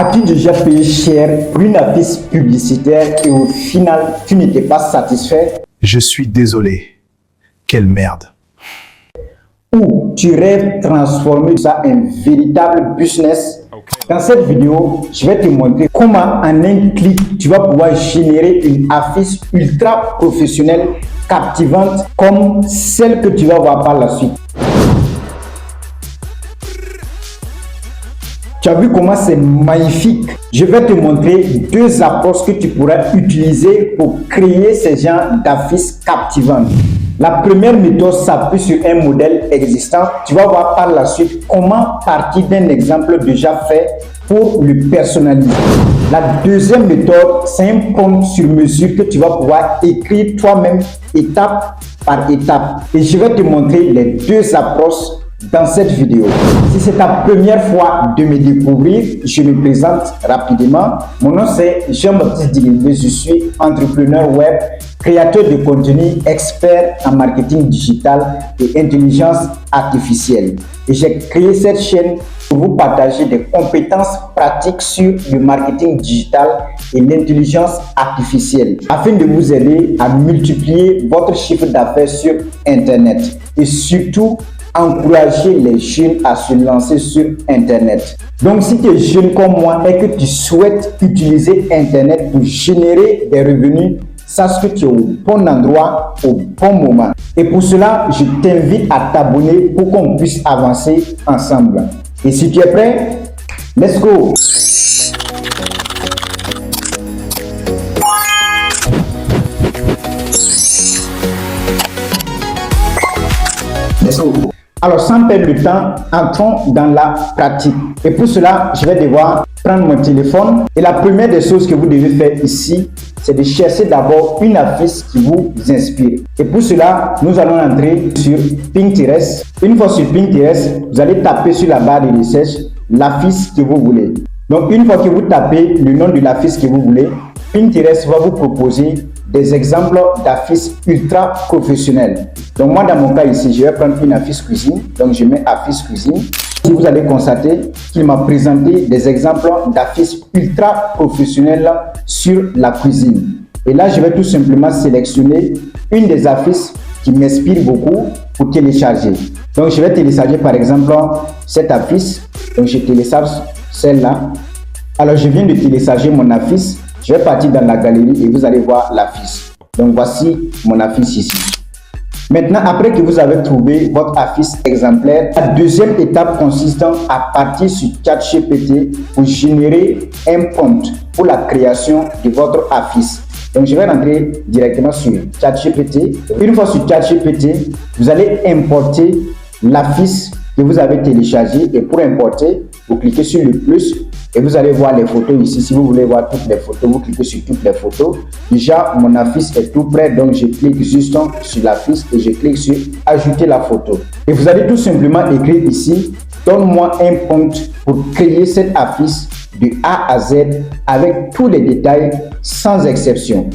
As-tu déjà payé cher pour une affiche publicitaire et au final, tu n'étais pas satisfait? Je suis désolé. Quelle merde. Ou tu rêves transformer ça en véritable business? Dans cette vidéo, je vais te montrer comment en un clic, tu vas pouvoir générer une affiche ultra professionnelle, captivante, comme celle que tu vas voir par la suite. Tu as vu comment c'est magnifique? Je vais te montrer deux approches que tu pourras utiliser pour créer ce genre d'affiches captivantes. La première méthode s'appuie sur un modèle existant. Tu vas voir par la suite comment partir d'un exemple déjà fait pour le personnaliser. La deuxième méthode, c'est un prompt sur mesure que tu vas pouvoir écrire toi-même étape par étape. Et je vais te montrer les deux approches dans cette vidéo. Si c'est ta première fois de me découvrir, je me présente rapidement. Mon nom c'est Jean-Baptiste Digimbe, je suis entrepreneur web, créateur de contenu, expert en marketing digital et intelligence artificielle. Et j'ai créé cette chaîne pour vous partager des compétences pratiques sur le marketing digital et l'intelligence artificielle afin de vous aider à multiplier votre chiffre d'affaires sur Internet et surtout encourager les jeunes à se lancer sur Internet. Donc, si tu es jeune comme moi et que tu souhaites utiliser Internet pour générer des revenus, sache que tu es au bon endroit, au bon moment. Et pour cela, je t'invite à t'abonner pour qu'on puisse avancer ensemble. Et si tu es prêt, let's go! Let's go! Alors, sans perdre le temps, entrons dans la pratique. Et pour cela, je vais devoir prendre mon téléphone. Et la première des choses que vous devez faire ici, c'est de chercher d'abord une affiche qui vous inspire. Et pour cela, nous allons entrer sur Pinterest. Une fois sur Pinterest, vous allez taper sur la barre de recherche l'affiche que vous voulez. Donc, une fois que vous tapez le nom de l'affiche que vous voulez, Pinterest va vous proposer des exemples d'affiches ultra professionnelles. Donc moi, dans mon cas ici, je vais prendre une affiche cuisine. Donc je mets affiche cuisine. Si vous allez constater qu'il m'a présenté des exemples d'affiches ultra professionnelles sur la cuisine. Et là, je vais tout simplement sélectionner une des affiches qui m'inspire beaucoup pour télécharger. Donc je vais télécharger par exemple cette affiche. Donc je télécharge celle-là. Alors je viens de télécharger mon affiche. Je vais partir dans la galerie et vous allez voir l'affiche. Donc voici mon affiche ici. Maintenant, après que vous avez trouvé votre affiche exemplaire, la deuxième étape consiste à partir sur ChatGPT pour générer un prompt pour la création de votre affiche. Donc je vais rentrer directement sur ChatGPT. Une fois sur ChatGPT, vous allez importer l'affiche que vous avez téléchargée. Et pour importer, vous cliquez sur le plus. Et vous allez voir les photos ici. Si vous voulez voir toutes les photos, vous cliquez sur toutes les photos. Déjà, mon affiche est tout prêt. Donc, je clique juste sur l'affiche et je clique sur ajouter la photo. Et vous allez tout simplement écrire ici, donne-moi un prompt pour créer cette affiche de A à Z avec tous les détails sans exception.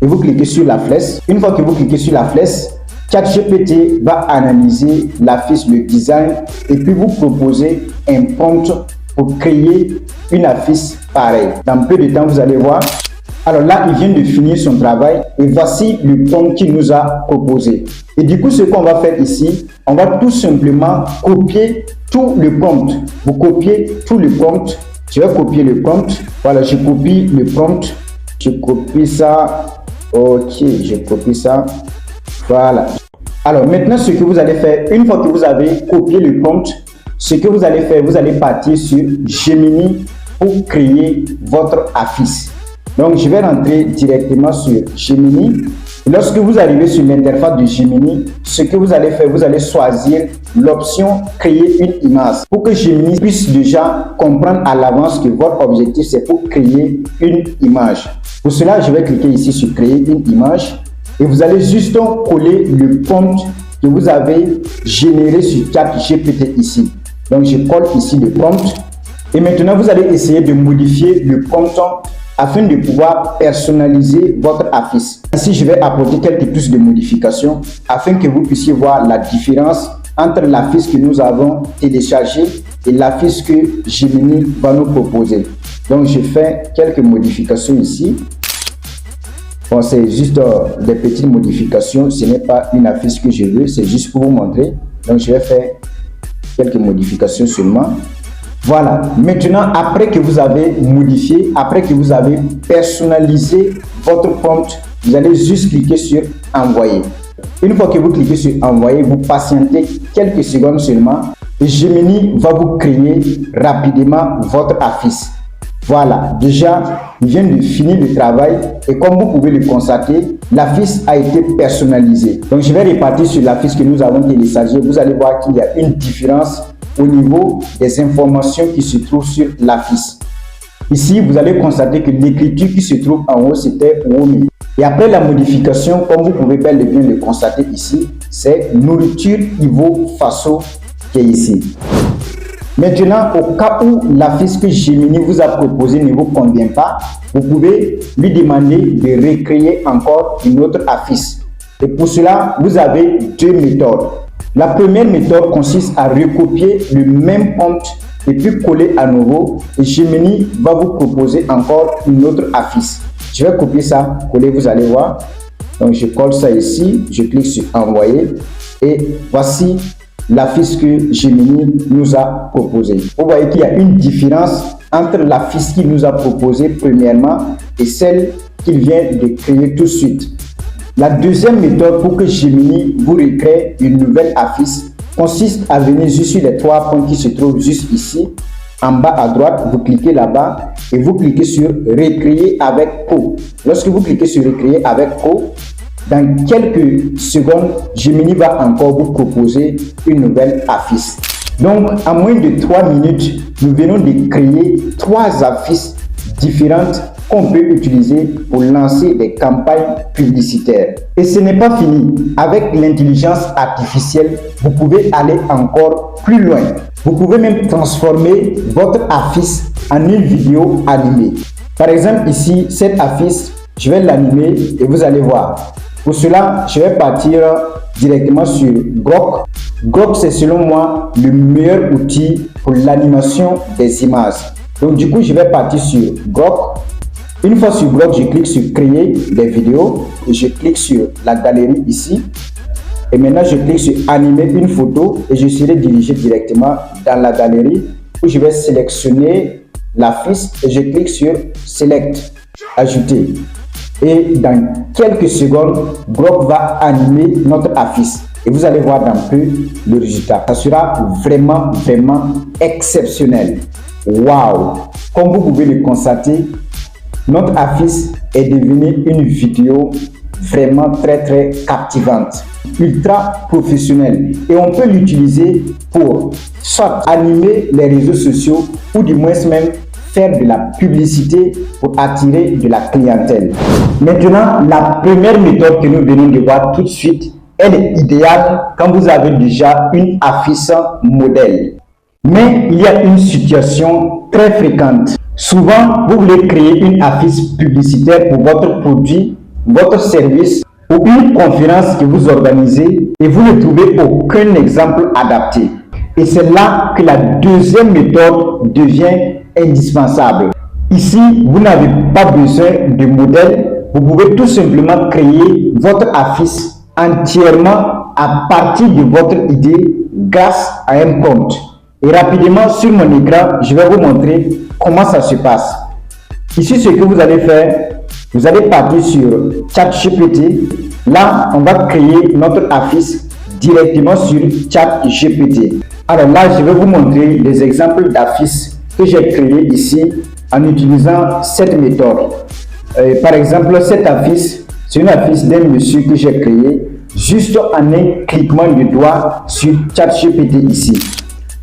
Et vous cliquez sur la flèche. Une fois que vous cliquez sur la flèche, ChatGPT va analyser l'affiche, le design et puis vous proposer un prompt pour créer une affiche pareille. Dans peu de temps, vous allez voir. Alors là, il vient de finir son travail et voici le prompt qu'il nous a proposé. Et du coup, ce qu'on va faire ici, on va tout simplement copier tout le prompt. Vous copiez tout le prompt. Je vais copier le prompt. Voilà, je copie le prompt. Je copie ça. Ok, je copie ça. Voilà. Alors maintenant, ce que vous allez faire, une fois que vous avez copié le prompt, ce que vous allez faire, vous allez partir sur Gemini pour créer votre affiche. Donc, je vais rentrer directement sur Gemini. Lorsque vous arrivez sur l'interface de Gemini, ce que vous allez faire, vous allez choisir l'option créer une image pour que Gemini puisse déjà comprendre à l'avance que votre objectif, c'est pour créer une image. Pour cela, je vais cliquer ici sur créer une image et vous allez juste coller le prompt que vous avez généré sur ChatGPT ici. Donc, je colle ici le prompt. Et maintenant, vous allez essayer de modifier le prompt afin de pouvoir personnaliser votre affiche. Ici, je vais apporter quelques touches de modification afin que vous puissiez voir la différence entre l'affiche que nous avons téléchargée et l'affiche que Gemini va nous proposer. Donc je fais quelques modifications ici. Bon, c'est juste des petites modifications, ce n'est pas une affiche que je veux, c'est juste pour vous montrer. Donc je vais faire quelques modifications seulement. Voilà, maintenant après que vous avez modifié, après que vous avez personnalisé votre prompt, vous allez juste cliquer sur envoyer. Une fois que vous cliquez sur envoyer, vous patientez quelques secondes seulement et Gemini va vous créer rapidement votre affiche. Voilà, déjà, il vient de finir le travail et comme vous pouvez le constater, l'affiche a été personnalisée. Donc, je vais repartir sur l'affiche que nous avons téléchargée. Vous allez voir qu'il y a une différence au niveau des informations qui se trouvent sur l'affiche. Ici, vous allez constater que l'écriture qui se trouve en haut, c'était Womi. Et après la modification, comme vous pouvez bel et bien le constater ici, c'est nourriture Ivo Faso qui est ici. Maintenant, au cas où l'affiche que Gemini vous a proposée ne vous convient pas, vous pouvez lui demander de recréer encore une autre affiche. Et pour cela, vous avez deux méthodes. La première méthode consiste à recopier le même prompt et puis coller à nouveau. Et Gemini va vous proposer encore une autre affiche. Je vais copier ça, coller, vous allez voir. Donc, je colle ça ici, je clique sur envoyer et voici l'affiche que Gemini nous a proposée. Vous voyez qu'il y a une différence entre l'affiche qu'il nous a proposée premièrement et celle qu'il vient de créer tout de suite. La deuxième méthode pour que Gemini vous recrée une nouvelle affiche consiste à venir juste sur les trois points qui se trouvent juste ici. En bas à droite, vous cliquez là-bas et vous cliquez sur recréer avec Pro. Lorsque vous cliquez sur recréer avec Pro, dans quelques secondes, Gemini va encore vous proposer une nouvelle affiche. Donc, en moins de 3 minutes, nous venons de créer 3 affiches différentes qu'on peut utiliser pour lancer des campagnes publicitaires. Et ce n'est pas fini. Avec l'intelligence artificielle, vous pouvez aller encore plus loin. Vous pouvez même transformer votre affiche en une vidéo animée. Par exemple, ici, cette affiche, je vais l'animer et vous allez voir. Pour cela, je vais partir directement sur Grok. Grok, c'est selon moi le meilleur outil pour l'animation des images. Donc du coup, je vais partir sur Grok. Une fois sur Grok, je clique sur créer des vidéos et je clique sur la galerie ici. Et maintenant, je clique sur animer une photo et je serai dirigé directement dans la galerie où je vais sélectionner l'affiche et je clique sur select, ajouter. Et dans quelques secondes, Grok va animer notre affiche. Et vous allez voir dans peu le résultat. Ça sera vraiment exceptionnel. Waouh! Comme vous pouvez le constater, notre affiche est devenue une vidéo vraiment très captivante, ultra professionnelle. Et on peut l'utiliser pour soit animer les réseaux sociaux ou du moins même faire de la publicité pour attirer de la clientèle. Maintenant, la première méthode que nous venons de voir tout de suite, elle est idéale quand vous avez déjà une affiche modèle. Mais il y a une situation très fréquente. Souvent, vous voulez créer une affiche publicitaire pour votre produit, votre service ou une conférence que vous organisez et vous ne trouvez aucun exemple adapté. Et c'est là que la deuxième méthode devient indispensable. Ici, vous n'avez pas besoin de modèle. Vous pouvez tout simplement créer votre affiche entièrement à partir de votre idée grâce à un prompt. Et rapidement sur mon écran, je vais vous montrer comment ça se passe. Ici, ce que vous allez faire, vous allez partir sur ChatGPT. Là, on va créer notre affiche directement sur ChatGPT. Alors là, je vais vous montrer des exemples d'affiches que j'ai créées ici en utilisant cette méthode. Par exemple, cette affiche, c'est une affiche d'un monsieur que j'ai créé juste en un cliquement du doigt sur ChatGPT ici.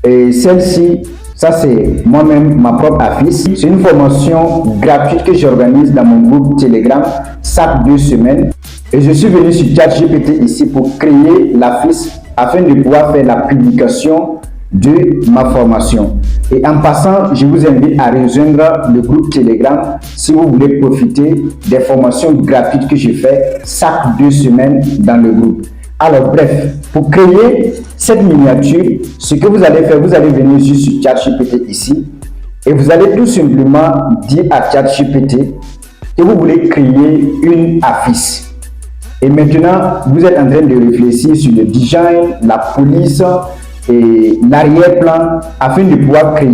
Et celle-ci, ça c'est moi-même ma propre affiche. C'est une formation gratuite que j'organise dans mon groupe Telegram chaque 2 semaines. Et je suis venu sur ChatGPT ici pour créer l'affiche afin de pouvoir faire la publication de ma formation. Et en passant, je vous invite à rejoindre le groupe Telegram si vous voulez profiter des formations gratuites que je fais chaque 2 semaines dans le groupe. Alors bref, pour créer cette miniature, ce que vous allez faire, vous allez venir juste sur ChatGPT ici Et vous allez tout simplement dire à ChatGPT que vous voulez créer une affiche. Et maintenant, vous êtes en train de réfléchir sur le design, la police et l'arrière-plan afin de pouvoir créer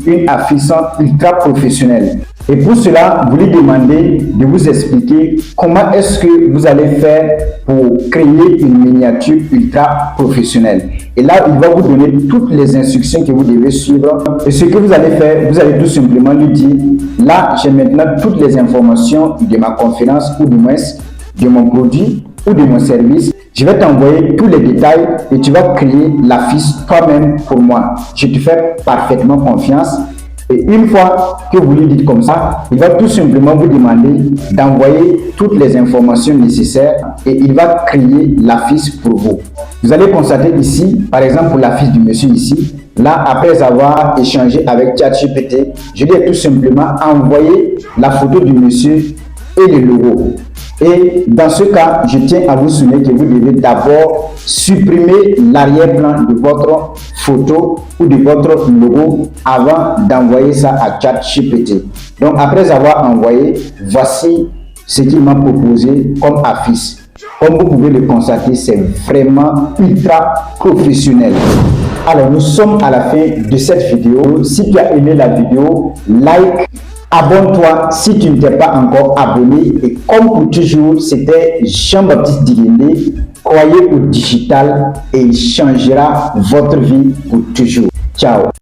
une affiche ultra professionnelle. Et pour cela, vous lui demandez de vous expliquer comment est-ce que vous allez faire pour créer une miniature ultra professionnelle. Et là, il va vous donner toutes les instructions que vous devez suivre. Et ce que vous allez faire, vous allez tout simplement lui dire, là, j'ai maintenant toutes les informations de ma conférence ou du moins de mon produit ou de mon service. Je vais t'envoyer tous les détails et tu vas créer l'affiche toi-même pour moi. Je te fais parfaitement confiance. Et une fois que vous lui dites comme ça, il va tout simplement vous demander d'envoyer toutes les informations nécessaires et il va créer l'affiche pour vous. Vous allez constater ici, par exemple pour l'affiche du monsieur ici, là après avoir échangé avec ChatGPT, je lui ai tout simplement envoyé la photo du monsieur et le logo. Et dans ce cas, je tiens à vous souligner que vous devez d'abord supprimer l'arrière-plan de votre photo ou de votre logo avant d'envoyer ça à ChatGPT. Donc après avoir envoyé, voici ce qu'il m'a proposé comme affiche. Comme vous pouvez le constater, c'est vraiment ultra professionnel. Alors nous sommes à la fin de cette vidéo. Si tu as aimé la vidéo, like. Abonne-toi si tu ne t'es pas encore abonné. Et comme pour toujours, c'était Jean-Baptiste Digendé. Croyez au digital et il changera votre vie pour toujours. Ciao.